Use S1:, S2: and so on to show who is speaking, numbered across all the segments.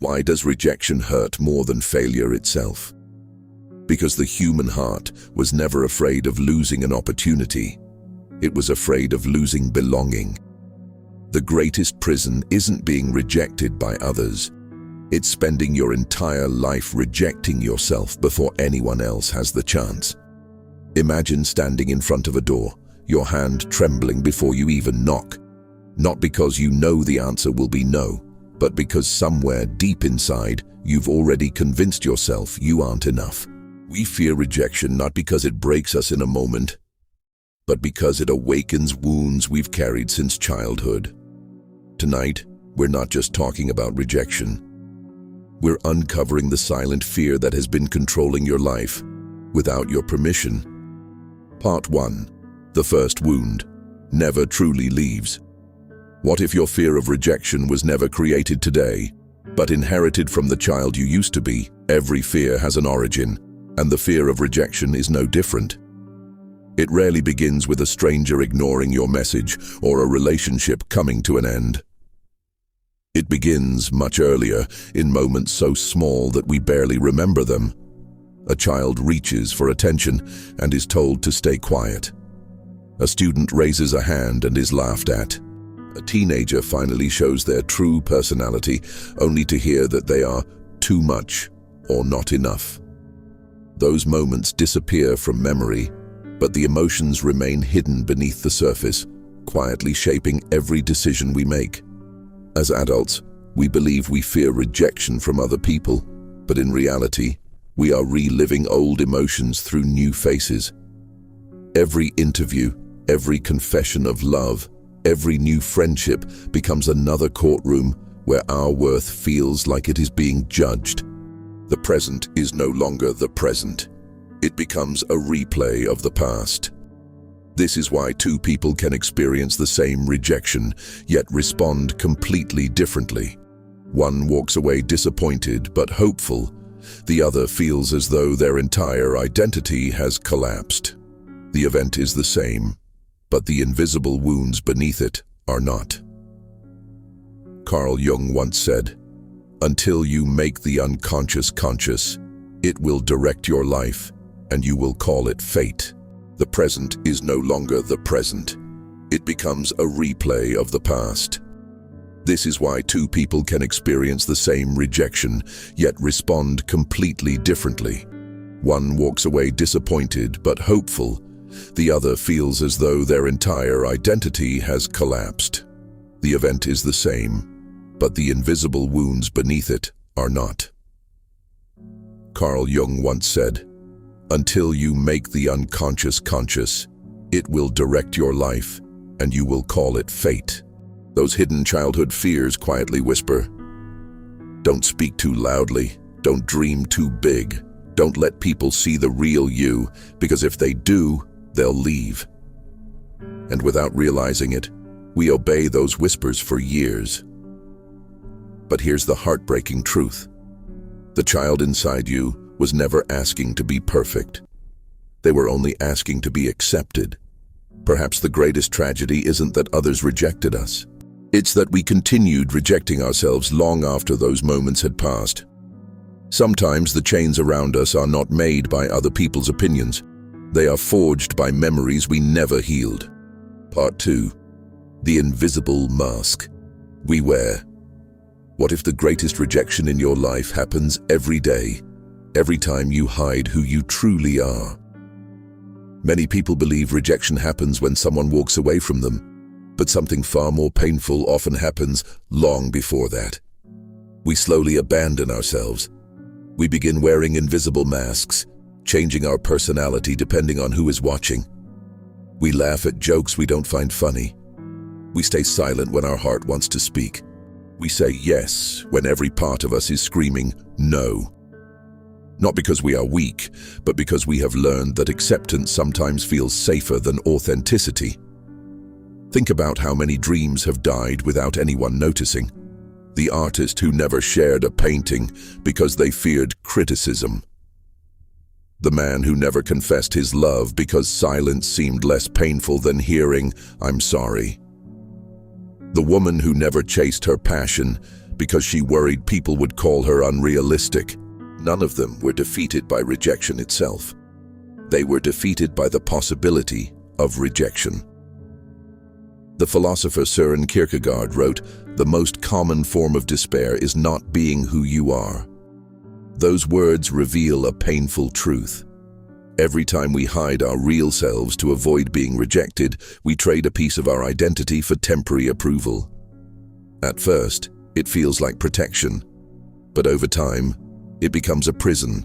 S1: Why does rejection hurt more than failure itself? Because the human heart was never afraid of losing an opportunity. It was afraid of losing belonging. The greatest prison isn't being rejected by others. It's spending your entire life rejecting yourself before anyone else has the chance. Imagine standing in front of a door, your hand trembling before you even knock. Not because you know the answer will be no, but because somewhere deep inside, you've already convinced yourself you aren't enough. We fear rejection not because it breaks us in a moment, but because it awakens wounds we've carried since childhood. Tonight, we're not just talking about rejection. We're uncovering the silent fear that has been controlling your life without your permission. Part 1. The first wound never truly leaves. What if your fear of rejection was never created today, but inherited from the child you used to be? Every fear has an origin, and the fear of rejection is no different. It rarely begins with a stranger ignoring your message or a relationship coming to an end. It begins much earlier, in moments so small that we barely remember them. A child reaches for attention and is told to stay quiet. A student raises a hand and is laughed at. A teenager finally shows their true personality, only to hear that they are too much or not enough. Those moments disappear from memory, but the emotions remain hidden beneath the surface, quietly shaping every decision we make. As adults, we believe we fear rejection from other people, but in reality, we are reliving old emotions through new faces. Every interview, every confession of love, every new friendship becomes another courtroom where our worth feels like it is being judged. The present is no longer the present. It becomes a replay of the past. This is why two people can experience the same rejection, yet respond completely differently. One walks away disappointed but hopeful. The other feels as though their entire identity has collapsed. The event is the same, but the invisible wounds beneath it are not. Carl Jung once said, "Until you make the unconscious conscious, it will direct your life, and you will call it fate." The present is no longer the present. It becomes a replay of the past. This is why two people can experience the same rejection, yet respond completely differently. One walks away disappointed but hopeful. The other feels as though their entire identity has collapsed. The event is the same, but the invisible wounds beneath it are not. Carl Jung once said, "Until you make the unconscious conscious, it will direct your life, and you will call it fate." Those hidden childhood fears quietly whisper, "Don't speak too loudly, don't dream too big, don't let people see the real you, because if they do, they'll leave." And without realizing it, we obey those whispers for years. But here's the heartbreaking truth. The child inside you was never asking to be perfect. They were only asking to be accepted. Perhaps the greatest tragedy isn't that others rejected us. It's that we continued rejecting ourselves long after those moments had passed. Sometimes the chains around us are not made by other people's opinions. They are forged by memories we never healed. Part 2. The invisible mask we wear. What if the greatest rejection in your life happens every day? Every time you hide who you truly are. Many people believe rejection happens when someone walks away from them, but something far more painful often happens long before that. We slowly abandon ourselves. We begin wearing invisible masks, changing our personality depending on who is watching. We laugh at jokes we don't find funny. We stay silent when our heart wants to speak. We say yes when every part of us is screaming no. Not because we are weak, but because we have learned that acceptance sometimes feels safer than authenticity. Think about how many dreams have died without anyone noticing. The artist who never shared a painting because they feared criticism. The man who never confessed his love because silence seemed less painful than hearing, "I'm sorry." The woman who never chased her passion because she worried people would call her unrealistic. None of them were defeated by rejection itself. They were defeated by the possibility of rejection. The philosopher Søren Kierkegaard wrote, "The most common form of despair is not being who you are." Those words reveal a painful truth. Every time we hide our real selves to avoid being rejected, we trade a piece of our identity for temporary approval. At first, it feels like protection, but over time, it becomes a prison.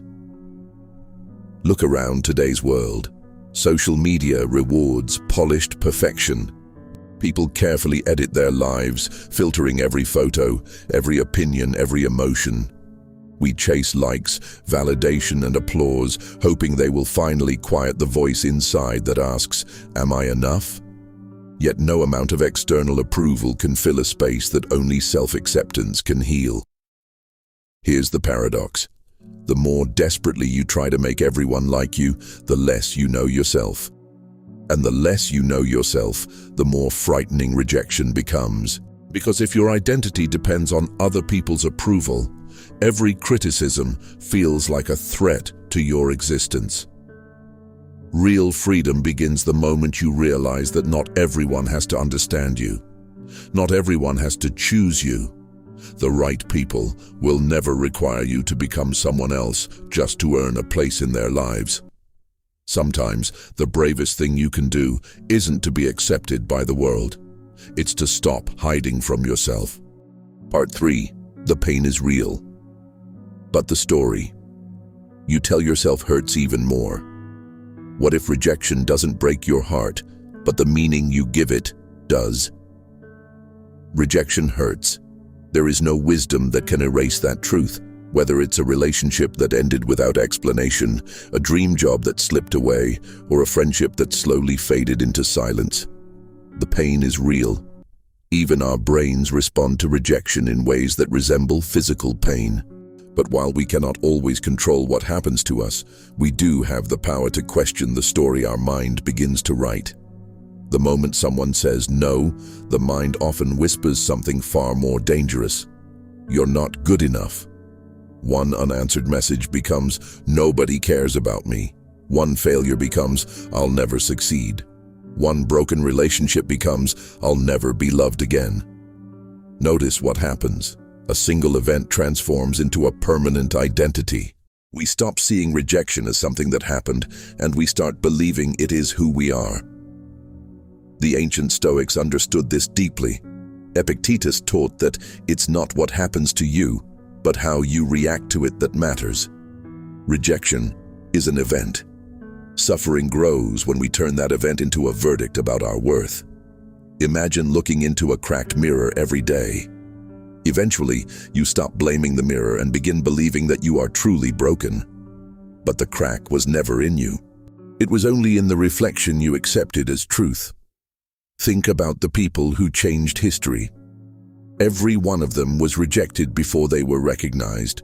S1: Look around today's world. Social media rewards polished perfection. People carefully edit their lives, filtering every photo, every opinion, every emotion. We chase likes, validation, and applause, hoping they will finally quiet the voice inside that asks, "Am I enough?" Yet no amount of external approval can fill a space that only self-acceptance can heal. Here's the paradox. The more desperately you try to make everyone like you, the less you know yourself. And the less you know yourself, the more frightening rejection becomes. Because if your identity depends on other people's approval, every criticism feels like a threat to your existence. Real freedom begins the moment you realize that not everyone has to understand you. Not everyone has to choose you. The right people will never require you to become someone else just to earn a place in their lives. Sometimes the bravest thing you can do isn't to be accepted by the world. It's to stop hiding from yourself. Part 3. The pain is real. But the story you tell yourself hurts even more. What if rejection doesn't break your heart, but the meaning you give it does? Rejection hurts. There is no wisdom that can erase that truth, whether it's a relationship that ended without explanation, a dream job that slipped away, or a friendship that slowly faded into silence. The pain is real. Even our brains respond to rejection in ways that resemble physical pain. But while we cannot always control what happens to us, we do have the power to question the story our mind begins to write. The moment someone says no, the mind often whispers something far more dangerous. You're not good enough. One unanswered message becomes, nobody cares about me. One failure becomes, I'll never succeed. One broken relationship becomes, I'll never be loved again. Notice what happens. A single event transforms into a permanent identity. We stop seeing rejection as something that happened, and we start believing it is who we are. The ancient Stoics understood this deeply. Epictetus taught that it's not what happens to you, but how you react to it that matters. Rejection is an event. Suffering grows when we turn that event into a verdict about our worth. Imagine looking into a cracked mirror every day. Eventually, you stop blaming the mirror and begin believing that you are truly broken. But the crack was never in you. It was only in the reflection you accepted as truth. Think about the people who changed history. Every one of them was rejected before they were recognized.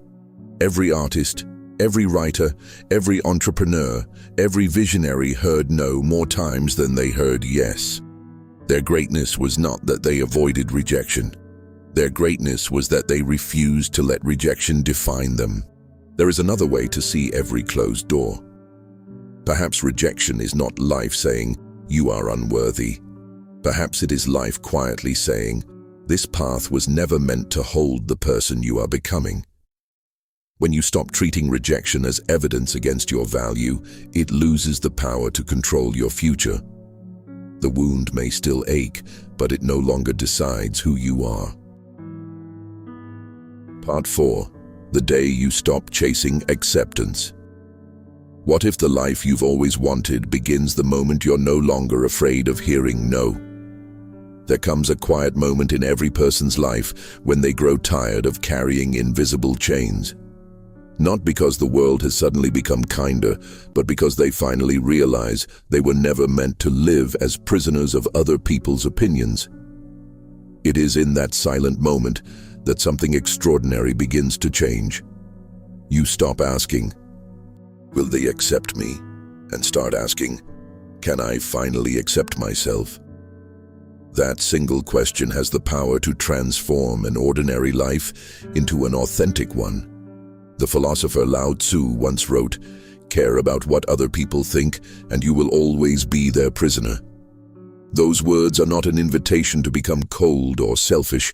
S1: Every artist, every writer, every entrepreneur, every visionary heard no more times than they heard yes. Their greatness was not that they avoided rejection. Their greatness was that they refused to let rejection define them. There is another way to see every closed door. Perhaps rejection is not life saying, you are unworthy. Perhaps it is life quietly saying, this path was never meant to hold the person you are becoming. When you stop treating rejection as evidence against your value, it loses the power to control your future. The wound may still ache, but it no longer decides who you are. Part 4. The day you stop chasing acceptance. What if the life you've always wanted begins the moment you're no longer afraid of hearing no? There comes a quiet moment in every person's life when they grow tired of carrying invisible chains. Not because the world has suddenly become kinder, but because they finally realize they were never meant to live as prisoners of other people's opinions. It is in that silent moment that something extraordinary begins to change. You stop asking, will they accept me? And start asking, can I finally accept myself? That single question has the power to transform an ordinary life into an authentic one. The philosopher Lao Tzu once wrote, "Care about what other people think, and you will always be their prisoner." Those words are not an invitation to become cold or selfish.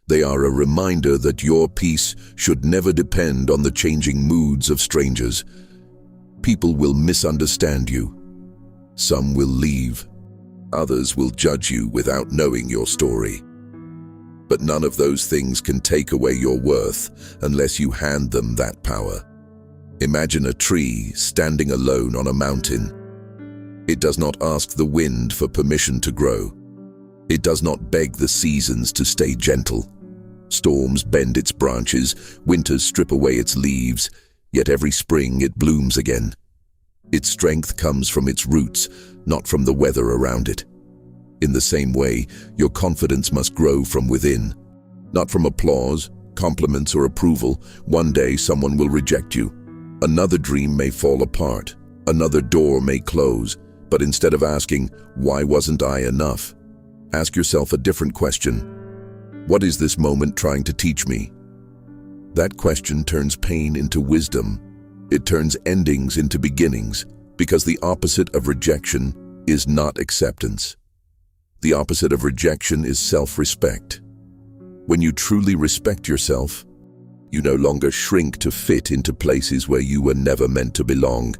S1: They are a reminder that your peace should never depend on the changing moods of strangers. People will misunderstand you. Some will leave. Others will judge you without knowing your story. But none of those things can take away your worth unless you hand them that power. Imagine a tree standing alone on a mountain. It does not ask the wind for permission to grow. It does not beg the seasons to stay gentle. Storms bend its branches, winters strip away its leaves, yet every spring it blooms again. Its strength comes from its roots, not from the weather around it. In the same way, your confidence must grow from within, not from applause, compliments, or approval. One day someone will reject you. Another dream may fall apart. Another door may close. But instead of asking, "Why wasn't I enough?" ask yourself a different question. What is this moment trying to teach me? That question turns pain into wisdom. It turns endings into beginnings, because the opposite of rejection is not acceptance. The opposite of rejection is self-respect. When you truly respect yourself, you no longer shrink to fit into places where you were never meant to belong.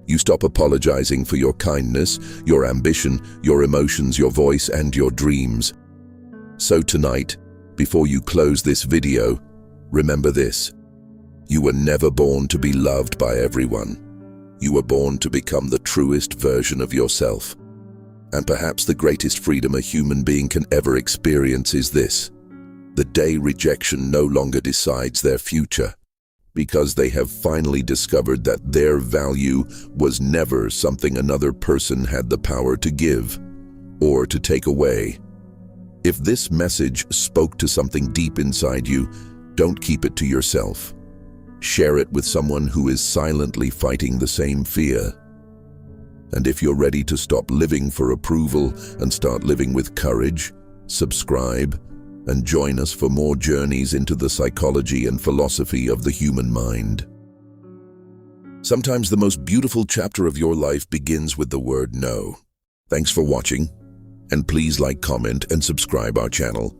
S1: You stop apologizing for your kindness, your ambition, your emotions, your voice, and your dreams. So tonight, before you close this video, remember this. You were never born to be loved by everyone. You were born to become the truest version of yourself. And perhaps the greatest freedom a human being can ever experience is this: the day rejection no longer decides their future, because they have finally discovered that their value was never something another person had the power to give or to take away. If this message spoke to something deep inside you, don't keep it to yourself. Share it with someone who is silently fighting the same fear. And if you're ready to stop living for approval and start living with courage, subscribe and join us for more journeys into the psychology and philosophy of the human mind. Sometimes the most beautiful chapter of your life begins with the word no. Thanks for watching, and please like, comment, and subscribe our channel.